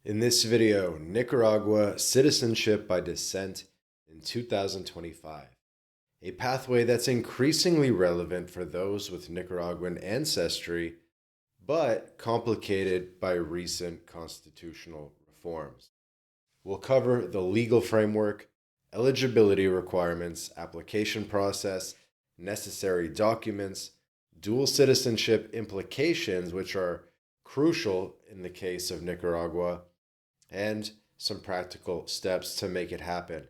In this video, Nicaragua Citizenship by Descent in 2025, a pathway that's increasingly relevant for those with Nicaraguan ancestry, but complicated by recent constitutional reforms. We'll cover the legal framework, eligibility requirements, application process, necessary documents, dual citizenship implications, which are crucial in the case of Nicaragua, and some practical steps to make it happen.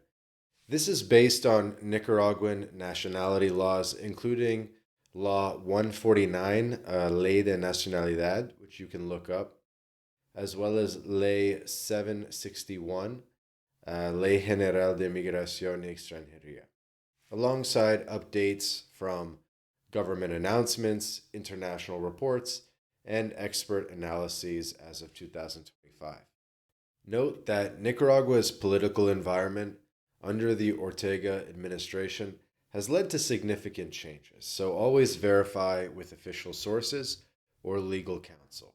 This is based on Nicaraguan nationality laws, including Law 149, Ley de Nacionalidad, which you can look up, as well as Ley 761, Ley General de Migración y Extranjería, alongside updates from government announcements, international reports, and expert analyses as of 2025. Note that Nicaragua's political environment under the Ortega administration has led to significant changes, so always verify with official sources or legal counsel.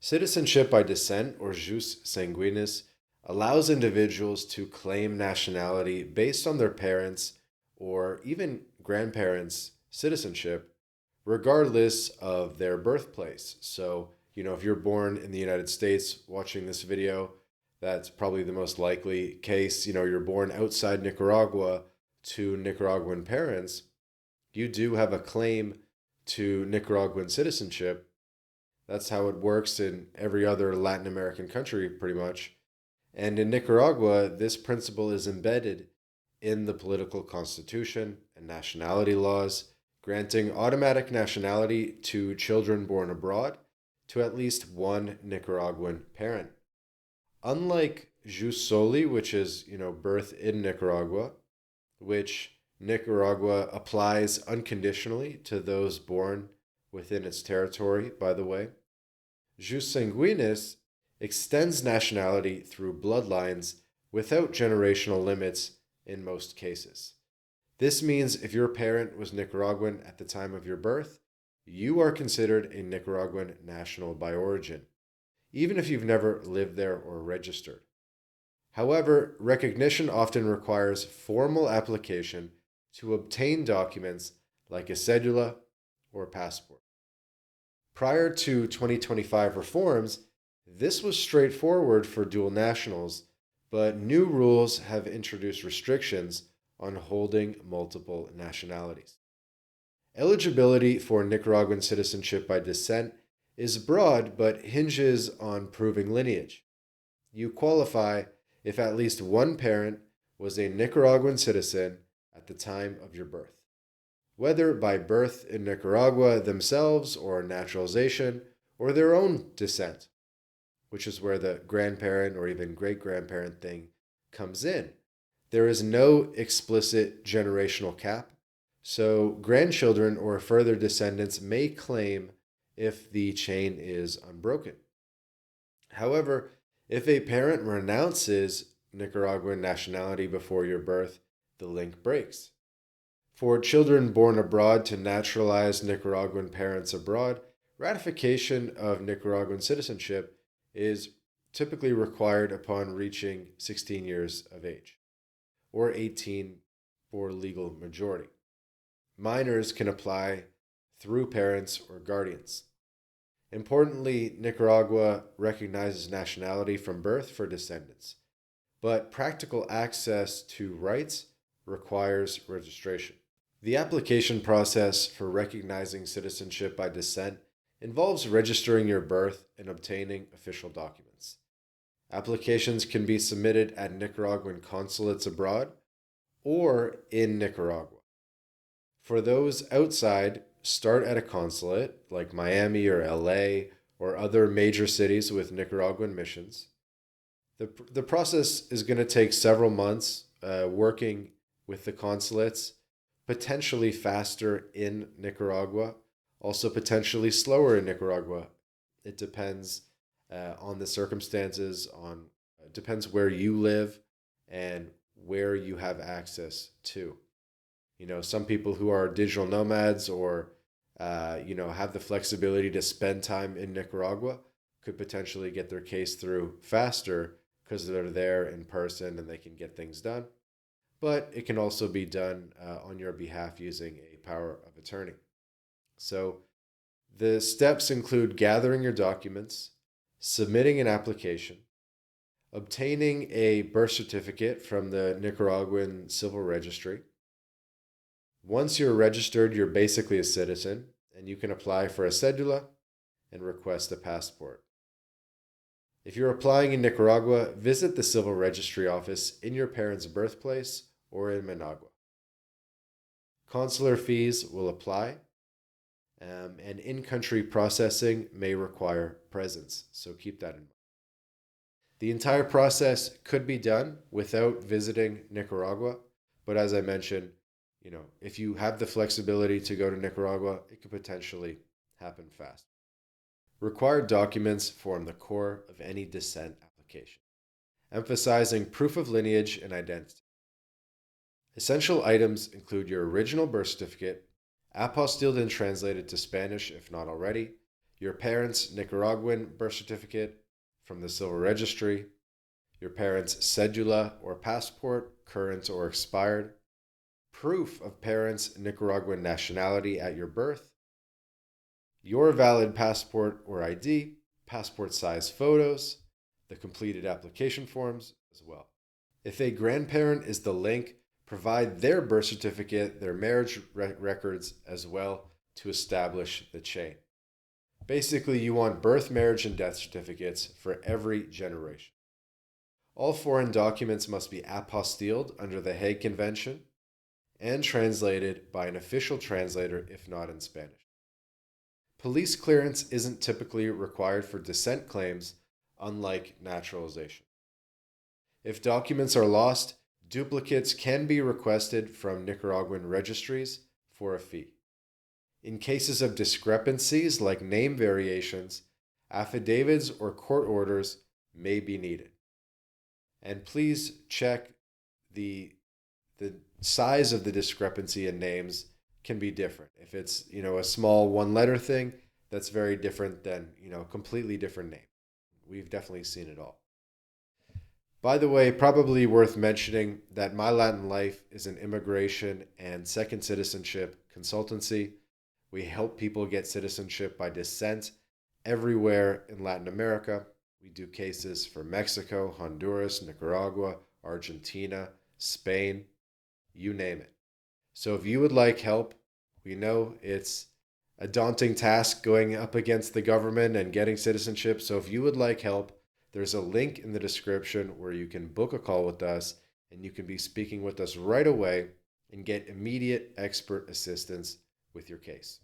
Citizenship by descent, or jus sanguinis, allows individuals to claim nationality based on their parents' or even grandparents' citizenship, regardless of their birthplace. So, if you're born in the United States watching this video, that's probably the most likely case. You're born outside Nicaragua to Nicaraguan parents, you do have a claim to Nicaraguan citizenship. That's how it works in every other Latin American country, pretty much. And in Nicaragua, this principle is embedded in the political constitution and nationality laws, granting automatic nationality to children born abroad to at least one Nicaraguan parent. Unlike jus soli, which is, birth in Nicaragua, which Nicaragua applies unconditionally to those born within its territory, by the way, jus sanguinis extends nationality through bloodlines without generational limits in most cases. This means if your parent was Nicaraguan at the time of your birth, you are considered a Nicaraguan national by origin, even if you've never lived there or registered. However, recognition often requires formal application to obtain documents like a cédula or passport. Prior to 2025 reforms, this was straightforward for dual nationals, but new rules have introduced restrictions on holding multiple nationalities. Eligibility for Nicaraguan citizenship by descent is broad but hinges on proving lineage. You qualify if at least one parent was a Nicaraguan citizen at the time of your birth, whether by birth in Nicaragua themselves or naturalization or their own descent, which is where the grandparent or even great-grandparent thing comes in. There is no explicit generational cap, so grandchildren or further descendants may claim if the chain is unbroken. However, if a parent renounces Nicaraguan nationality before your birth, the link breaks. For children born abroad to naturalized Nicaraguan parents abroad, ratification of Nicaraguan citizenship is typically required upon reaching 16 years of age, or 18 for legal majority. Minors can apply through parents or guardians. Importantly, Nicaragua recognizes nationality from birth for descendants, but practical access to rights requires registration. The application process for recognizing citizenship by descent involves registering your birth and obtaining official documents. Applications can be submitted at Nicaraguan consulates abroad or in Nicaragua. For those outside, start at a consulate like Miami or LA or other major cities with Nicaraguan missions. The process is going to take several months working with the consulates, potentially faster in Nicaragua, also potentially slower in Nicaragua. It depends on the circumstances, depends where you live and where you have access to. Some people who are digital nomads or have the flexibility to spend time in Nicaragua could potentially get their case through faster because they're there in person and they can get things done. But it can also be done on your behalf using a power of attorney. So the steps include gathering your documents, submitting an application, obtaining a birth certificate from the Nicaraguan Civil Registry. Once you're registered, you're basically a citizen, and you can apply for a cedula and request a passport. If you're applying in Nicaragua, visit the Civil Registry office in your parents' birthplace or in Managua. Consular fees will apply, and in-country processing may require presence, so keep that in mind. The entire process could be done without visiting Nicaragua, but as I mentioned, if you have the flexibility to go to Nicaragua, it could potentially happen fast. Required documents form the core of any descent application, emphasizing proof of lineage and identity. Essential items include your original birth certificate, apostilled and translated to Spanish if not already, your parents' Nicaraguan birth certificate from the Civil Registry, your parents' cedula or passport, current or expired, proof of parents' Nicaraguan nationality at your birth, your valid passport or ID, passport size photos, the completed application forms as well. If a grandparent is the link, provide their birth certificate, their marriage records as well to establish the chain. Basically, you want birth, marriage, and death certificates for every generation. All foreign documents must be apostilled under the Hague Convention and translated by an official translator if not in Spanish. Police clearance isn't typically required for descent claims, unlike naturalization. If documents are lost, duplicates can be requested from Nicaraguan registries for a fee. In cases of discrepancies like name variations, affidavits or court orders may be needed. And please check the size of the discrepancy in names can be different. If it's, a small one-letter thing, that's very different than, a completely different name. We've definitely seen it all. By the way, probably worth mentioning that MyLatinLife is an immigration and second citizenship consultancy. We help people get citizenship by descent everywhere in Latin America. We do cases for Mexico, Honduras, Nicaragua, Argentina, Spain, you name it. So if you would like help, we know it's a daunting task going up against the government and getting citizenship. So if you would like help, there's a link in the description where you can book a call with us and you can be speaking with us right away and get immediate expert assistance with your case.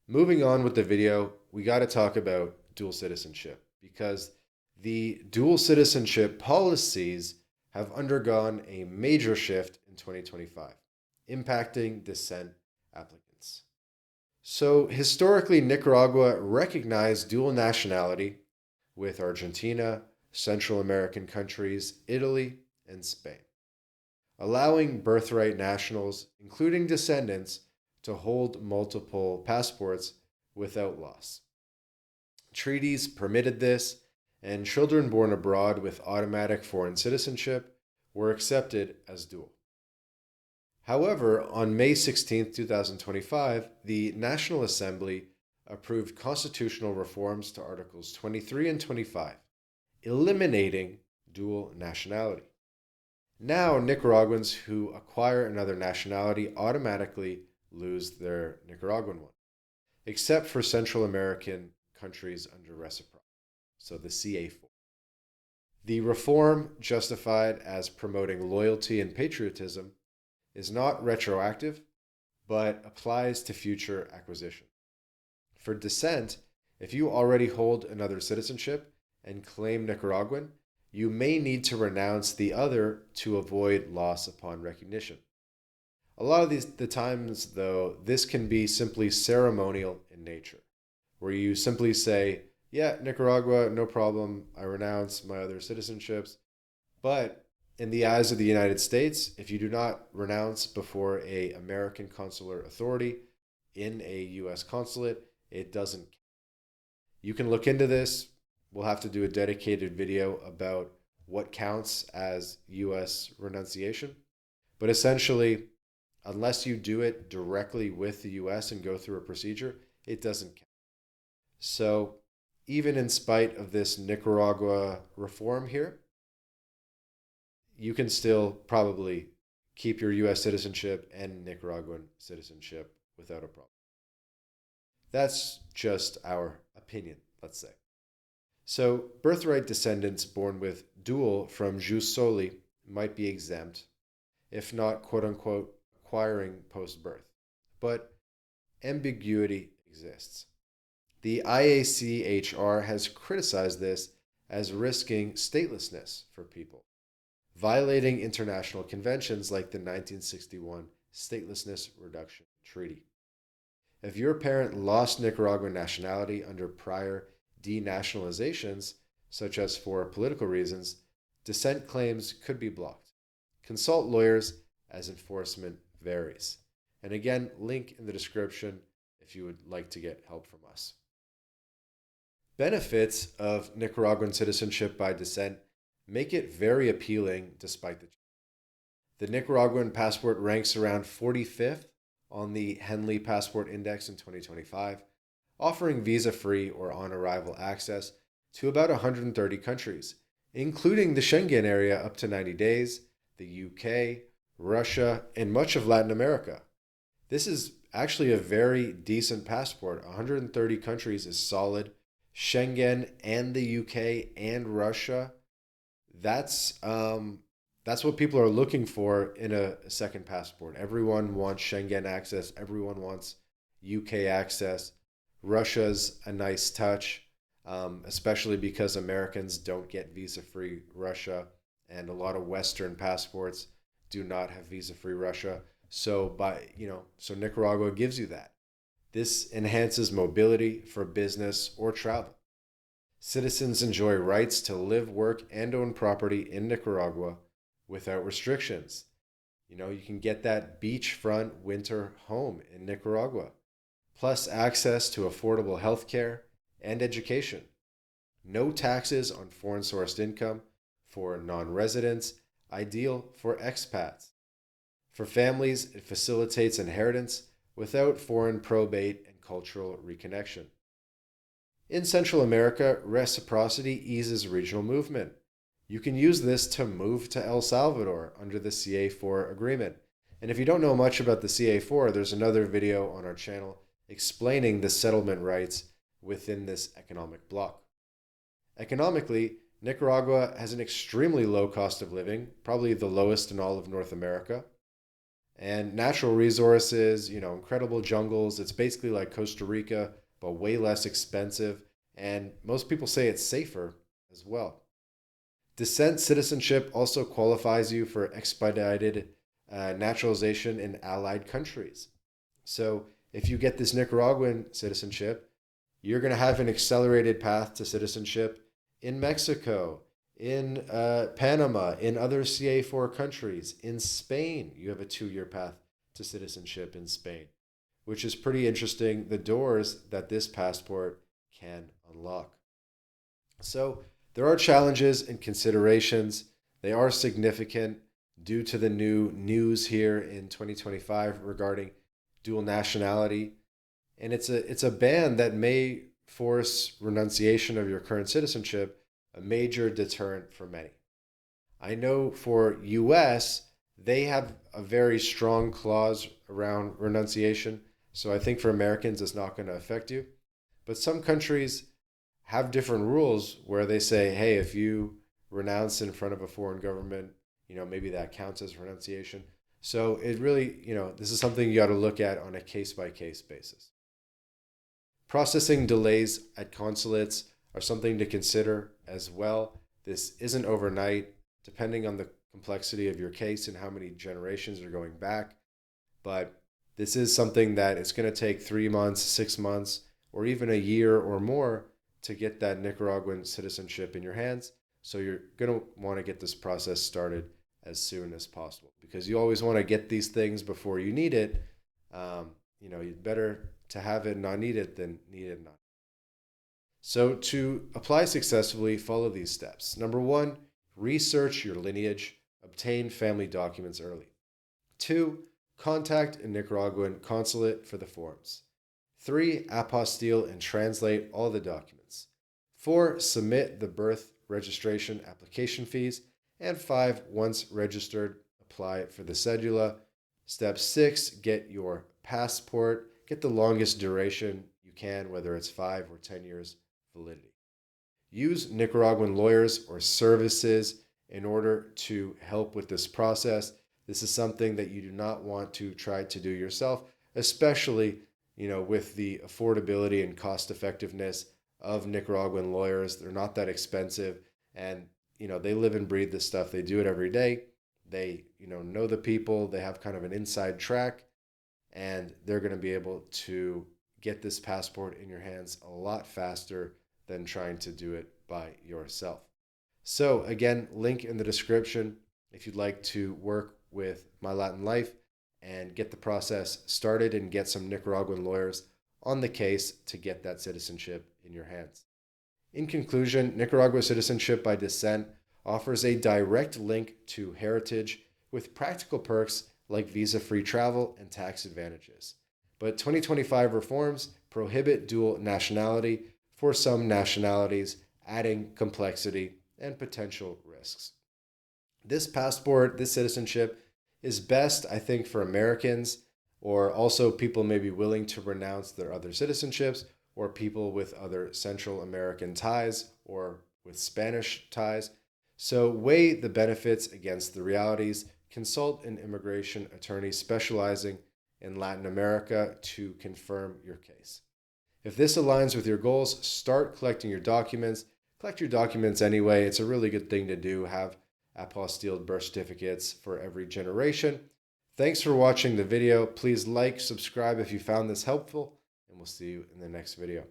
Moving on with the video, we got to talk about dual citizenship because the dual citizenship policies have undergone a major shift in 2025, impacting descent applicants. So historically, Nicaragua recognized dual nationality with Argentina, Central American countries, Italy, and Spain, allowing birthright nationals, including descendants, to hold multiple passports without loss. Treaties permitted this, and children born abroad with automatic foreign citizenship were accepted as dual. However, on May 16, 2025, the National Assembly approved constitutional reforms to Articles 23 and 25, eliminating dual nationality. Now, Nicaraguans who acquire another nationality automatically lose their Nicaraguan one, except for Central American countries under reciprocity, so the CA4. The reform, justified as promoting loyalty and patriotism, is not retroactive, but applies to future acquisition. For descent, if you already hold another citizenship and claim Nicaraguan, you may need to renounce the other to avoid loss upon recognition. A lot of the times, though, this can be simply ceremonial in nature, where you simply say, yeah, Nicaragua, no problem, I renounce my other citizenships. But in the eyes of the United States, if you do not renounce before an American consular authority in a U.S. consulate, it doesn't count. You can look into this. We'll have to do a dedicated video about what counts as U.S. renunciation. But essentially, unless you do it directly with the U.S. and go through a procedure, it doesn't count. So even in spite of this Nicaragua reform here, you can still probably keep your U.S. citizenship and Nicaraguan citizenship without a problem. That's just our opinion, let's say. So birthright descendants born with dual from jus soli might be exempt, if not quote unquote acquiring post-birth. But ambiguity exists. The IACHR has criticized this as risking statelessness for people, violating international conventions like the 1961 Statelessness Reduction Treaty. If your parent lost Nicaraguan nationality under prior denationalizations, such as for political reasons, descent claims could be blocked. Consult lawyers as enforcement varies. And again, link in the description if you would like to get help from us. Benefits of Nicaraguan citizenship by descent make it very appealing despite the Nicaraguan passport ranks around 45th on the Henley Passport Index in 2025, offering visa-free or on-arrival access to about 130 countries, including the Schengen area up to 90 days, the UK, Russia, and much of Latin America. This is actually a very decent passport. 130 countries is solid. Schengen and the UK and Russia, that's what people are looking for in a second passport. Everyone wants Schengen access. Everyone wants UK access. Russia's a nice touch, especially because Americans don't get visa-free Russia, and a lot of Western passports do not have visa-free Russia. So Nicaragua gives you that. This enhances mobility for business or travel. Citizens enjoy rights to live, work, and own property in Nicaragua without restrictions. You can get that beachfront winter home in Nicaragua, plus access to affordable health care and education. No taxes on foreign-sourced income for non-residents, ideal for expats. For families, it facilitates inheritance without foreign probate and cultural reconnection. In Central America, reciprocity eases regional movement. You can use this to move to El Salvador under the CA4 agreement. And if you don't know much about the CA4, there's another video on our channel explaining the settlement rights within this economic bloc. Economically, Nicaragua has an extremely low cost of living, probably the lowest in all of North America. And natural resources, incredible jungles. It's basically like Costa Rica, but way less expensive. And most people say it's safer as well. Descent citizenship also qualifies you for expedited naturalization in allied countries. So if you get this Nicaraguan citizenship, you're going to have an accelerated path to citizenship in Mexico, in Panama, in other CA4 countries. In Spain, you have a 2-year path to citizenship in Spain, which is pretty interesting, the doors that this passport can unlock. So there are challenges and considerations. They are significant due to the new news here in 2025 regarding dual nationality. And it's a ban that may force renunciation of your current citizenship, a major deterrent for many. I know for US, they have a very strong clause around renunciation. So I think for Americans, it's not going to affect you. But some countries have different rules where they say, hey, if you renounce in front of a foreign government, maybe that counts as renunciation. So it really, this is something you got to look at on a case-by-case basis. Processing delays at consulates are something to consider as well. This isn't overnight, depending on the complexity of your case and how many generations are going back. But this is something that it's going to take 3 months, 6 months, or even a year or more to get that Nicaraguan citizenship in your hands. So you're going to want to get this process started as soon as possible, because you always want to get these things before you need it. You'd better to have it and not need it than need it and not. So to apply successfully, follow these steps. Number 1, research your lineage, obtain family documents early. 2, contact a Nicaraguan consulate for the forms. 3, apostille and translate all the documents. 4, submit the birth registration application fees. And 5, once registered, apply for the cedula. Step 6, get your passport. Get the longest duration you can, whether it's 5 or 10 years validity. Use Nicaraguan lawyers or services in order to help with this process. This is something that you do not want to try to do yourself, especially with the affordability and cost effectiveness of Nicaraguan lawyers. They're not that expensive, and they live and breathe this stuff. They do it every day. They know the people. They have kind of an inside track, and they're going to be able to get this passport in your hands a lot faster than trying to do it by yourself. So again, link in the description if you'd like to work with MyLatinLife and get the process started and get some Nicaraguan lawyers on the case to get that citizenship in your hands. In conclusion, Nicaragua Citizenship by Descent offers a direct link to heritage with practical perks like visa-free travel and tax advantages. But 2025 reforms prohibit dual nationality for some nationalities, adding complexity and potential risks. This passport, this citizenship, is best, I think, for Americans, or also people may be willing to renounce their other citizenships, or people with other Central American ties or with Spanish ties. So weigh the benefits against the realities. Consult an immigration attorney specializing in Latin America to confirm your case. If this aligns with your goals, start collecting your documents. Collect your documents anyway. It's a really good thing to do. Have apostilled birth certificates for every generation. Thanks for watching the video. Please like, subscribe if you found this helpful, and we'll see you in the next video.